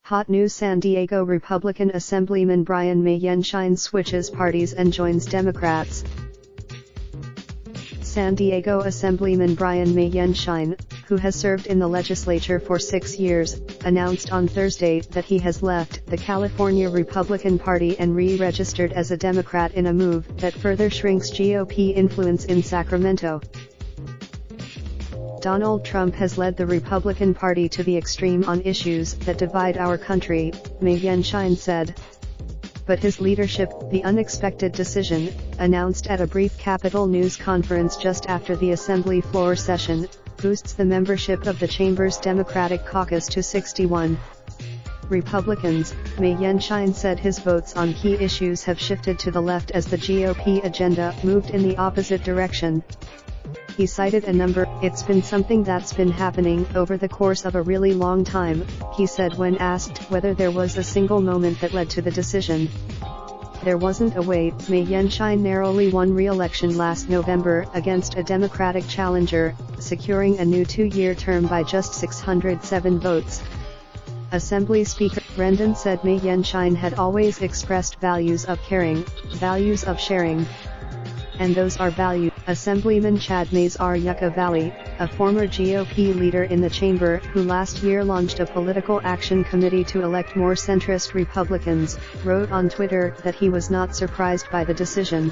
Hot news: San Diego Republican Assemblyman Maienschein switches parties and joins Democrats. San Diego Assemblyman Maienschein, who has served in the legislature for 6 years, announced on Thursday that he has left the California Republican Party and re-registered as a Democrat in a move that further shrinks GOP influence in Sacramento. Donald Trump has led the Republican Party to the extreme on issues that divide our country, Maienschein said. But his leadership, the unexpected decision, announced at a brief Capitol News conference just after the Assembly floor session, boosts the membership of the chamber's Democratic caucus to 61 Republicans. Maienschein said his votes on key issues have shifted to the left as the GOP agenda moved in the opposite direction. He cited a number. "It's been something that's been happening over the course of a really long time," he said when asked whether there was a single moment that led to the decision. "There wasn't a way." Maienschein narrowly won re-election last November against a Democratic challenger, securing a new 2-year term by just 607 votes. Assembly Speaker Brendan said Maienschein had always expressed values of caring, values of sharing. And those are values. Assemblyman Chad Yucca Valley, a former GOP leader in the chamber who last year launched a political action committee to elect more centrist Republicans, wrote on Twitter that he was not surprised by the decision.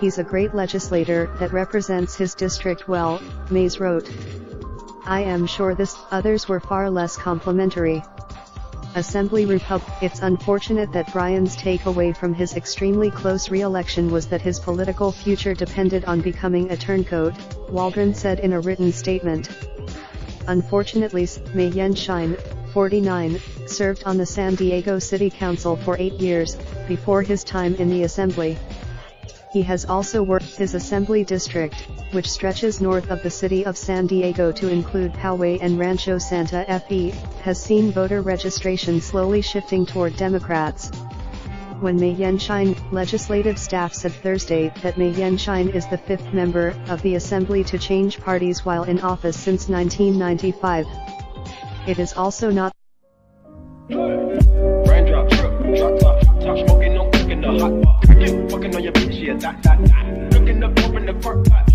"He's a great legislator that represents his district well," Mays wrote. "I am sure others were far less complimentary." It's unfortunate that Brian's takeaway from his extremely close re-election was that his political future depended on becoming a turncoat, Waldron said in a written statement. Unfortunately, Maienschein, 49, served on the San Diego City Council for 8 years, before his time in the Assembly. He has also worked his Assembly district, which stretches north of the city of San Diego to include Poway and Rancho Santa Fe, has seen voter registration slowly shifting toward Democrats. When Maienschein, legislative staff said Thursday that Maienschein is the 5th member of the Assembly to change parties while in office since 1995. It is also not Raindrop, drop top smoking, no cooking the hot pot. Fucking on your bitch, yeah, that. Looking up, open the park pot.